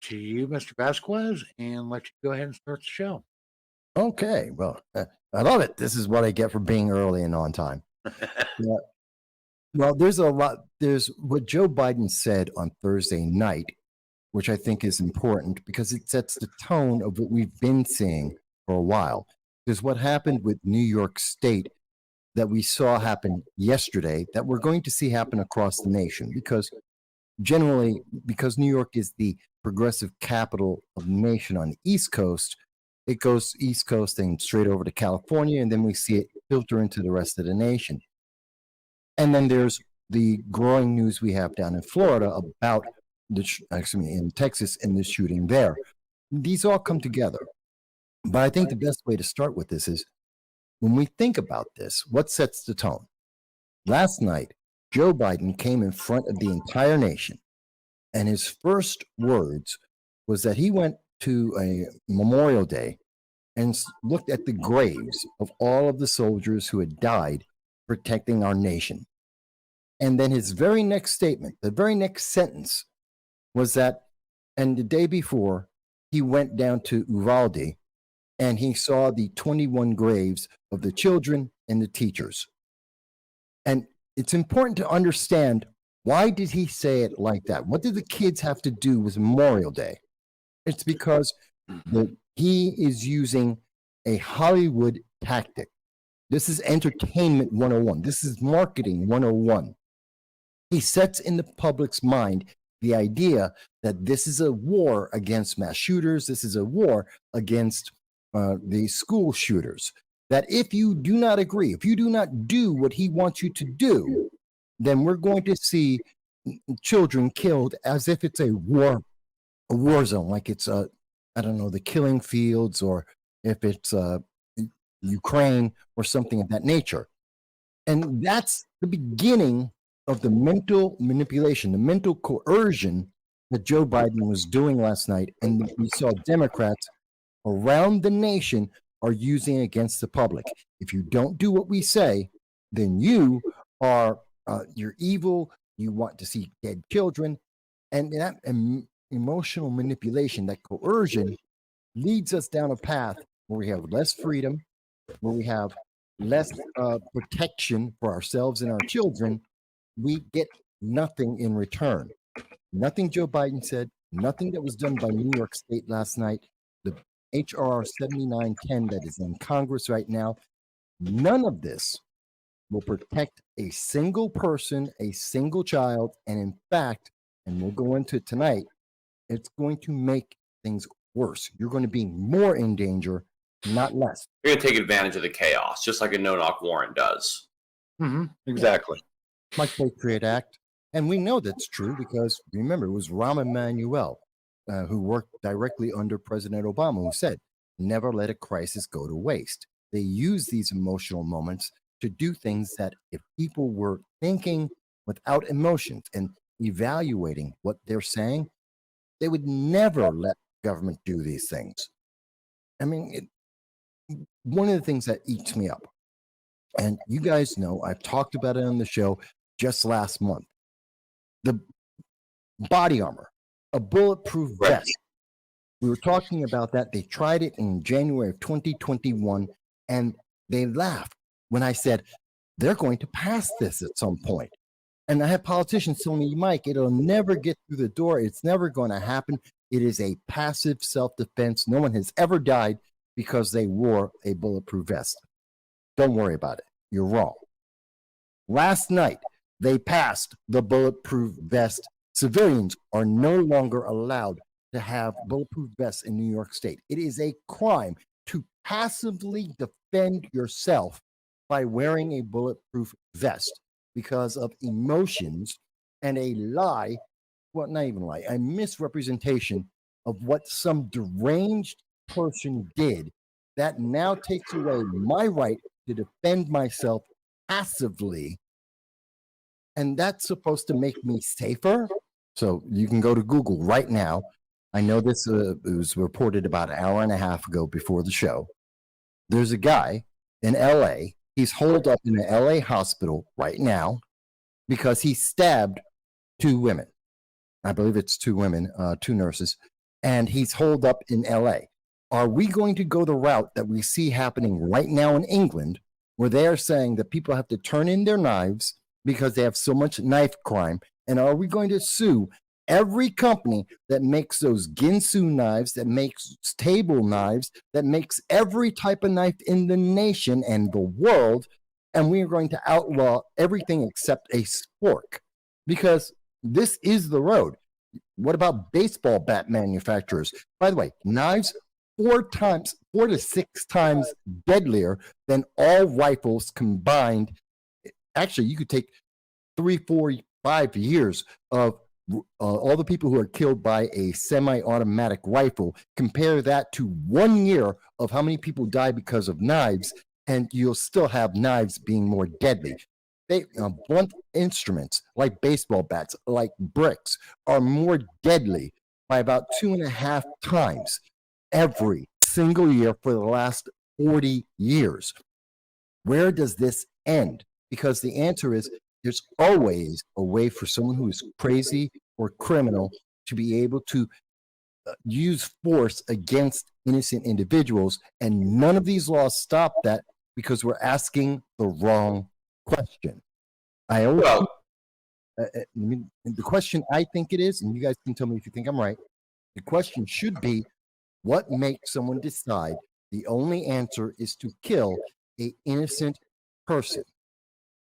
to you, Mr. Vasquez, and let you go ahead and start the show. Okay, well, I love it. This is what I get for being early and on time. Yeah. Well, there's a lot. There's what Joe Biden said on Thursday night, which I think is important because it sets the tone of what we've been seeing for a while. Because what happened with New York State that we saw happen yesterday, that we're going to see happen across the nation, because generally, because New York is the progressive capital of the nation on the East Coast, it goes East Coast and straight over to California, and then we see it filter into the rest of the nation. And then there's the growing news we have down in Florida about in Texas and the shooting there. These all come together. But I think the best way to start with this is when we think about this, what sets the tone? Last night, Joe Biden came in front of the entire nation, and his first words was that he went to a Memorial Day and looked at the graves of all of the soldiers who had died protecting our nation. And then his very next statement, the very next sentence was that, and the day before, he went down to Uvalde and he saw the 21 graves of the children and the teachers. And it's important to understand, why did he say it like that? What did the kids have to do with Memorial Day? It's because he is using a Hollywood tactic. This is entertainment 101. This is marketing 101. He sets in the public's mind the idea that this is a war against mass shooters. This is a war against the school shooters. That if you do not agree, if you do not do what he wants you to do, then we're going to see children killed as if it's a war zone, like it's I don't know, the killing fields, or if it's Ukraine or something of that nature. And that's the beginning of the mental manipulation, the mental coercion that Joe Biden was doing last night. And we saw Democrats around the nation are using against the public. If you don't do what we say, then you are, you're evil. You want to see dead children. And that emotional manipulation, that coercion, leads us down a path where we have less freedom, where we have less protection for ourselves and our children. We get nothing in return. Nothing Joe Biden said, nothing that was done by New York State last night, the HR 7910 that is in Congress right now, none of this will protect a single person, a single child, and in fact, and we'll go into it tonight, it's going to make things worse. You're going to be more in danger, not less. You're going to take advantage of the chaos, just like a no-knock warrant does. Mm-hmm. Exactly. Like Patriot Act. And we know that's true because, remember, it was Rahm Emanuel who worked directly under President Obama, who said, never let a crisis go to waste. They use these emotional moments to do things that if people were thinking without emotions and evaluating what they're saying, they would never let government do these things. I mean, one of the things that eats me up, and you guys know, I've talked about it on the show just last month, the body armor, a bulletproof vest. We were talking about that. They tried it in January of 2021, and they laughed when I said, they're going to pass this at some point. And I have politicians telling me, Mike, it'll never get through the door. It's never going to happen. It is a passive self-defense. No one has ever died because they wore a bulletproof vest. Don't worry about it. You're wrong. Last night, they passed the bulletproof vest. Civilians are no longer allowed to have bulletproof vests in New York State. It is a crime to passively defend yourself by wearing a bulletproof vest because of emotions and a lie, well, not even a lie, a misrepresentation of what some deranged person did that now takes away my right to defend myself passively. And that's supposed to make me safer. So you can go to Google right now. I know this was reported about an hour and a half ago before the show. There's a guy in LA. He's holed up in an LA hospital right now because he stabbed two women. I believe it's two women, two nurses. and he's holed up in LA. Are we going to go the route that we see happening right now in England, where they are saying that people have to turn in their knives because they have so much knife crime? And are we going to sue every company that makes those Ginsu knives, that makes table knives, that makes every type of knife in the nation and the world? And we are going to outlaw everything except a spork, because this is the road. What about baseball bat manufacturers? By the way, knives 4 to 6 times deadlier than all rifles combined. Actually, you could take 3, 4, 5 years of all the people who are killed by a semi-automatic rifle. Compare that to 1 year of how many people die because of knives, and you'll still have knives being more deadly. Blunt instruments like baseball bats, like bricks, are more deadly by about 2.5 times every single year for the last 40 years. Where does this end? Because the answer is there's always a way for someone who is crazy or criminal to be able to use force against innocent individuals. And none of these laws stop that, because we're asking the wrong question. The question I think it is, and you guys can tell me if you think I'm right, the question should be, what makes someone decide the only answer is to kill an innocent person?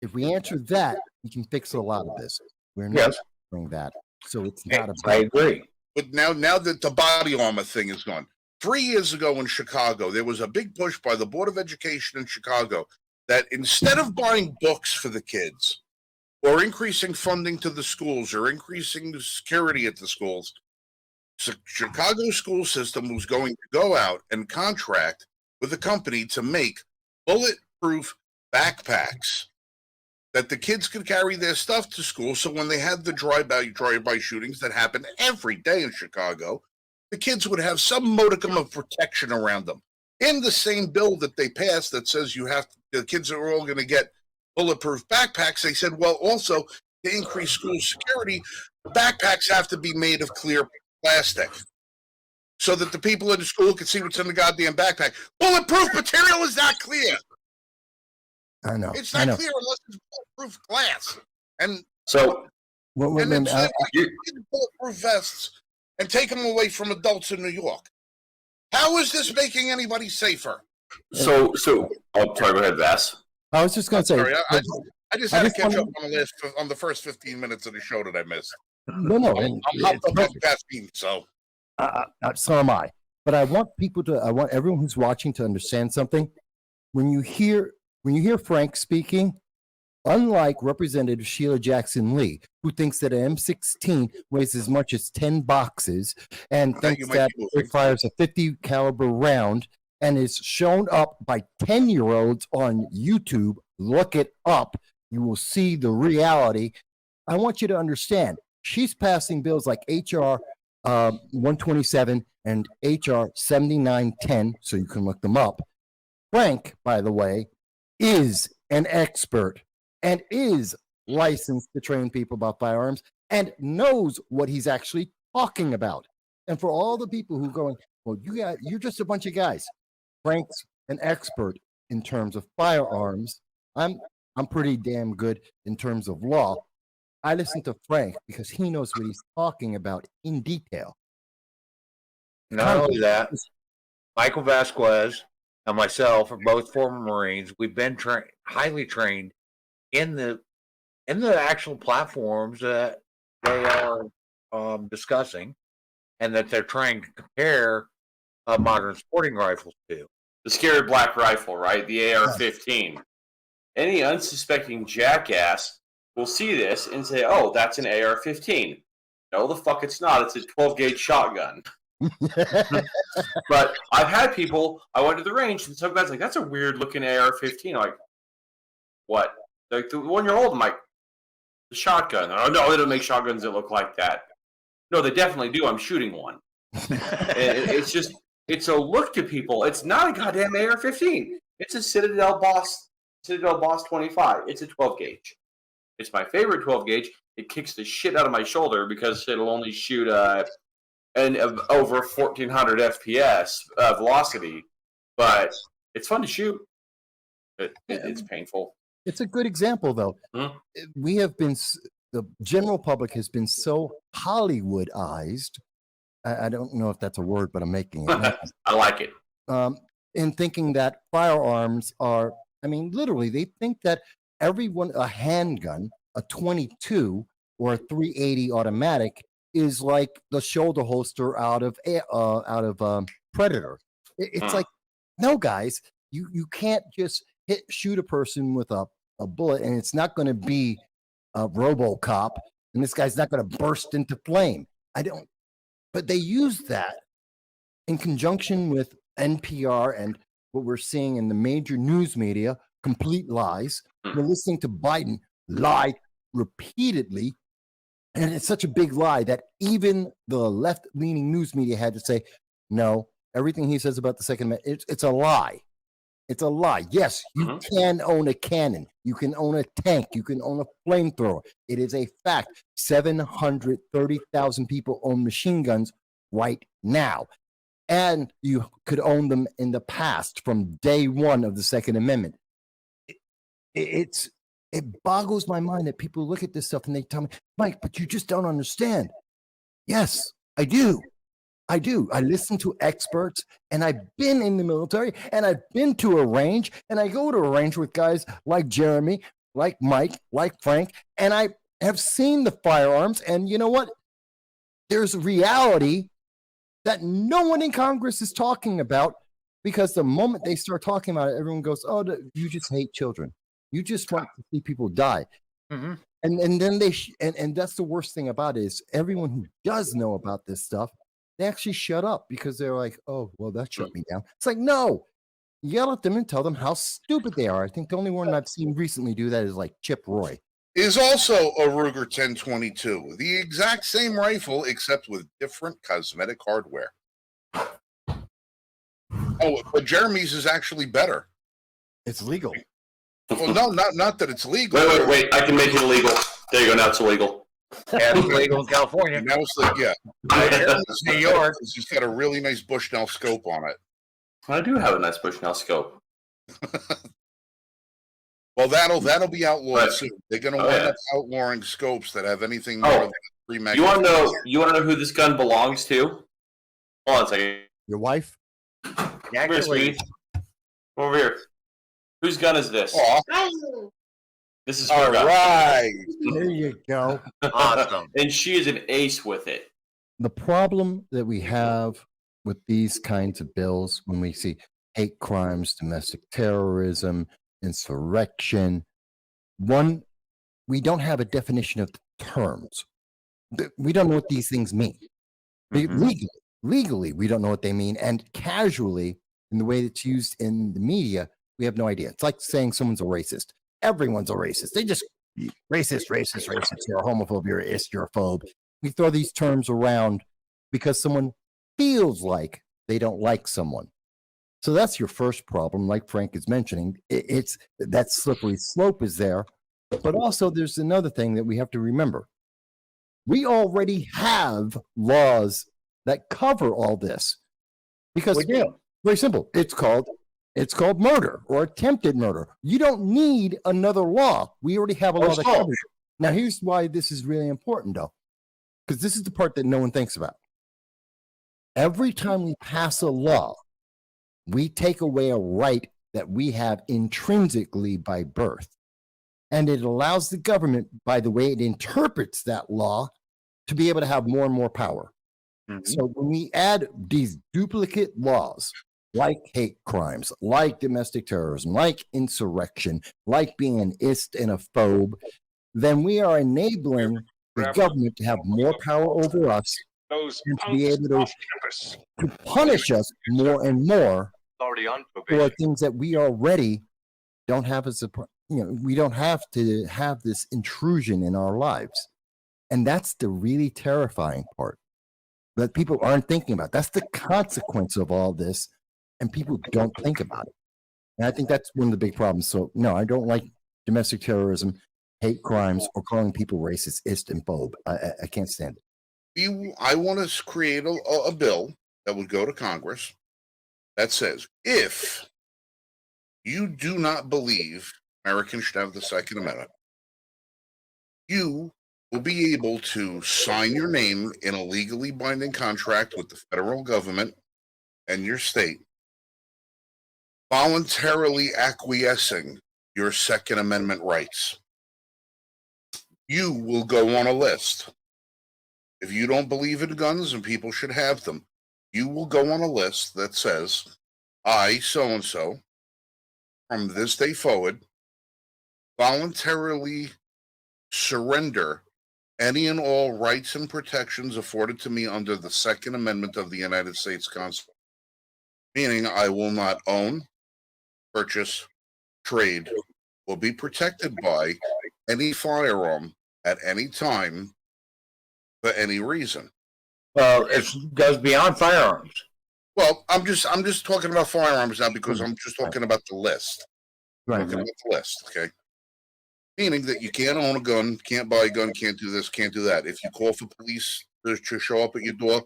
If we answer that, we can fix a lot of this. We're not doing that, so it's not a. I agree. But now that the body armor thing is gone, 3 years ago in Chicago, there was a big push by the Board of Education in Chicago that instead of buying books for the kids or increasing funding to the schools or increasing the security at the schools, the Chicago school system was going to go out and contract with a company to make bulletproof backpacks that the kids could carry their stuff to school. So when they had the drive-by shootings that happen every day in Chicago, the kids would have some modicum of protection around them. In the same bill that they passed that says the kids are all going to get bulletproof backpacks, they said, well, also to increase school security, the backpacks have to be made of clear plastic so that the people in the school can see what's in the goddamn backpack. Bulletproof material is not clear. I know. It's not clear unless it's bulletproof glass. And So, and then bulletproof vests and take them away from adults in New York. How is this making anybody safer? oh, sorry, go ahead, Vass. I was just going to say. Sorry, I just had to catch up on the first 15 minutes of the show that I missed. No, I'm hopped up on caffeine, so. So am I. But I want everyone who's watching to understand something. When you hear Frank speaking, unlike Representative Sheila Jackson Lee, who thinks that an M16 weighs as much as 10 boxes and thinks that it fires a 50 caliber round and is shown up by 10-year-olds on YouTube, look it up. You will see the reality. I want you to understand, she's passing bills like HR 127 and HR 7910, so you can look them up. Frank, by the way, is an expert and is licensed to train people about firearms and knows what he's actually talking about. And for all the people who are going, well, you're just a bunch of guys. Frank's an expert in terms of firearms. I'm pretty damn good in terms of law. I listen to Frank because he knows what he's talking about in detail. Not only that, Michael Vasquez and myself are both former Marines. We've been highly trained in the actual platforms that they are discussing and that they're trying to compare modern sporting rifles to. The scary black rifle, right? The AR-15. Any unsuspecting jackass will see this and say, oh, that's an AR-15. No, the fuck it's not. It's a 12-gauge shotgun. But I've had people, I went to the range, and some guys like, that's a weird-looking AR-15. I'm like, what? Like, the 1-year-old, I'm like, the shotgun. Oh, no, they don't make shotguns that look like that. No, they definitely do. I'm shooting one. It's just, it's a look to people. It's not a goddamn AR-15. It's a Citadel Boss 25. It's a 12-gauge. It's my favorite 12-gauge. It kicks the shit out of my shoulder because it'll only shoot and over 1400 FPS velocity, but it's fun to shoot. It's painful. It's a good example, though. Mhm. We have been, the general public has been so Hollywoodized. I don't know if that's a word, but I'm making it now. I like it. In thinking that firearms are, I mean, literally, they think that a handgun, a 22 or a 380 automatic, is like the shoulder holster out of Predator. It's like, no, guys, you can't just shoot a person with a bullet, and it's not going to be a RoboCop, and this guy's not going to burst into flame. But they use that in conjunction with NPR and what we're seeing in the major news media, complete lies. We're listening to Biden lie repeatedly. And it's such a big lie that even the left-leaning news media had to say, no, everything he says about the Second Amendment, it's a lie. It's a lie. Yes, you can own a cannon. You can own a tank. You can own a flamethrower. It is a fact. 730,000 people own machine guns right now. And you could own them in the past from day one of the Second Amendment. It boggles my mind that people look at this stuff and they tell me, Mike, but you just don't understand. Yes, I do. I do. I listen to experts, and I've been in the military, and I've been to a range, and I go to a range with guys like Jeremy, like Mike, like Frank, and I have seen the firearms. And you know what? There's reality that no one in Congress is talking about, because the moment they start talking about it, everyone goes, oh, you just hate children. You just want to see people die. Mm-hmm. And then and that's the worst thing about it, is everyone who does know about this stuff, they actually shut up because they're like, oh, well, that shut me down. It's like, no, yell at them and tell them how stupid they are. I think the only one I've seen recently do that is like Chip Roy. Is also a Ruger 1022, the exact same rifle except with different cosmetic hardware. Oh, but Jeremy's is actually better. It's legal. Well, no, not that it's legal. Wait! I can make it illegal. There you go. Now it's illegal. Yeah, it's legal in California. Now it's like, yeah. It's New York. It's got a really nice Bushnell scope on it. I do have a nice Bushnell scope. Well, that'll be outlawed But- soon. They're going to Oh, wind yeah. up outlawing scopes that have anything more Oh, than 3 You want to magazines. know? You want to know who this gun belongs to? Hold on a second. Your wife? Come here, Actually, sweetie. Over here. Whose gun is this? Aw, This is all her gun. right. There you go. awesome. And she is an ace with it. The problem that we have with these kinds of bills, when we see hate crimes, domestic terrorism, insurrection, one, we don't have a definition of the terms. We don't know what these things mean. Legally, we don't know what they mean. And casually, in the way it's used in the media, we have no idea. It's like saying someone's a racist. Everyone's a racist. They just racist. You're a homophobe. You're a phobe. We throw these terms around because someone feels like they don't like someone. So that's your first problem, like Frank is mentioning. It's that slippery slope is there. But also, there's another thing that we have to remember. We already have laws that cover all this, because We do. very simple. It's called murder or attempted murder. You don't need another law. We already have a law that covers it. Now, here's why this is really important, though, because this is the part that no one thinks about. Every time we pass a law, we take away a right that we have intrinsically by birth. And it allows the government, by the way it interprets that law, to be able to have more and more power. Mhm. So when we add these duplicate laws, like hate crimes, like domestic terrorism, like insurrection, like being an ist and a phobe, then we are enabling the government to have more power over us and to be able to punish us more and more for things that we already don't have as a, we don't have to have this intrusion in our lives. And that's the really terrifying part that people aren't thinking about. That's the consequence of all this, and people don't think about it. And I think that's one of the big problems. So, no, I don't like domestic terrorism, hate crimes, or calling people racist, ist, and phobe. I can't stand it. I want to create a bill that would go to Congress that says if you do not believe Americans should have the Second Amendment, you will be able to sign your name in a legally binding contract with the federal government and your state, voluntarily acquiescing your Second Amendment rights. You will go on a list. If you don't believe in guns and people should have them, you will go on a list that says, I, so-and-so, from this day forward, voluntarily surrender any and all rights and protections afforded to me under the Second Amendment of the United States Constitution. Meaning I will not own, purchase, trade, or be protected by any firearm at any time for any reason. Well, it goes beyond firearms. Well, I'm just talking about firearms now because I'm just talking about the list. Right. Talking about the list, okay? Meaning that you can't own a gun, can't buy a gun, can't do this, can't do that. If you call for police to show up at your door,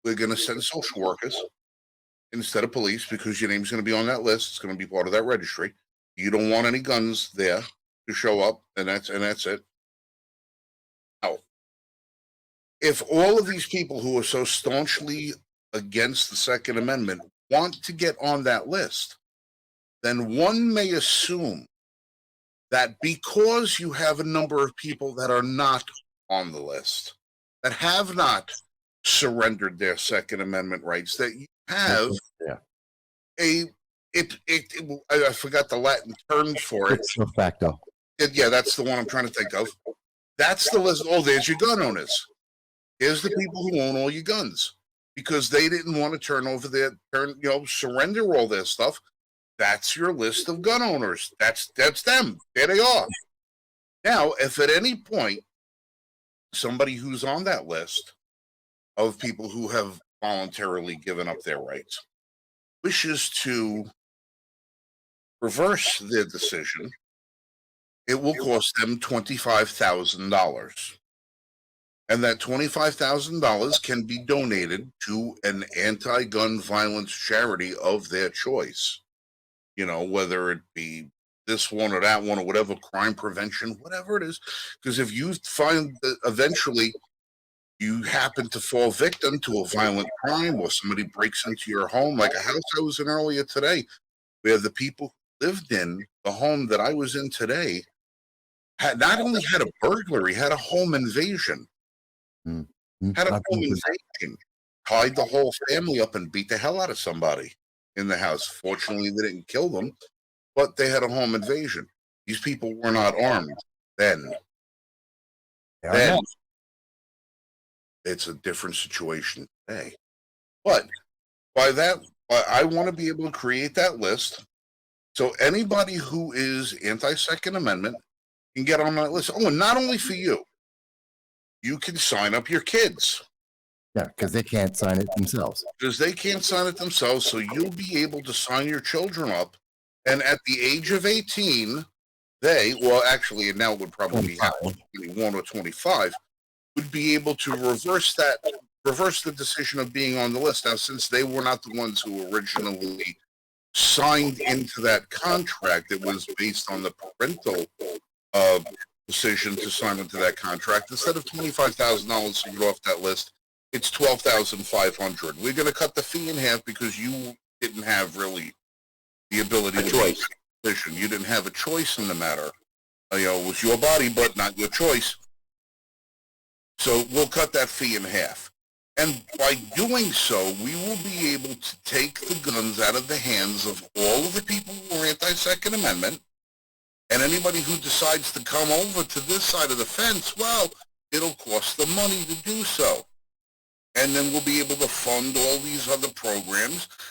we're going to send social workers instead of police because your name's going to be on that list. It's going to be part of that registry. You don't want any guns there to show up, and that's it. Now, if all of these people who are so staunchly against the Second Amendment want to get on that list, then one may assume that because you have a number of people that are not on the list, that have not surrendered their Second Amendment rights, that you have I forgot the Latin terms for it. Ipso facto. Yeah, that's the one I'm trying to think of. That's the list. Oh, there's your gun owners. Here's the people who own all your guns because they didn't want to surrender all their stuff. That's your list of gun owners. That's them. There they are. Now, if at any point somebody who's on that list of people who have voluntarily given up their rights wishes to reverse their decision, it will cost them $25,000. And that $25,000 can be donated to an anti-gun violence charity of their choice. You know, whether it be this one or that one or whatever, crime prevention, whatever it is. Because if you find that eventually you happen to fall victim to a violent crime or somebody breaks into your home, like a house I was in earlier today, where the people who lived in the home that I was in today had not only had a burglary, had a home invasion. Had a home invasion, tied the whole family up and beat the hell out of somebody in the house. Fortunately, they didn't kill them, but they had a home invasion. These people were not armed then. Then it's a different situation today. But by that, I want to be able to create that list so anybody who is anti-Second Amendment can get on that list. Oh, and not only for you. You can sign up your kids. Yeah, because they can't sign it themselves. Because they can't sign it themselves, so you'll be able to sign your children up. And at the age of 18, actually, and now it would probably be 21 or 25, would be able to reverse the decision of being on the list. Now, since they were not the ones who originally signed into that contract, it was based on the parental decision to sign into that contract. Instead of $25,000 to get off that list, it's $12,500. We're going to cut the fee in half because you didn't have really the ability to make that decision. You didn't have a choice in the matter. It was your body, but not your choice. So we'll cut that fee in half. And by doing so, we will be able to take the guns out of the hands of all of the people who are anti-Second Amendment. And anybody who decides to come over to this side of the fence, well, it'll cost them money to do so. And then we'll be able to fund all these other programs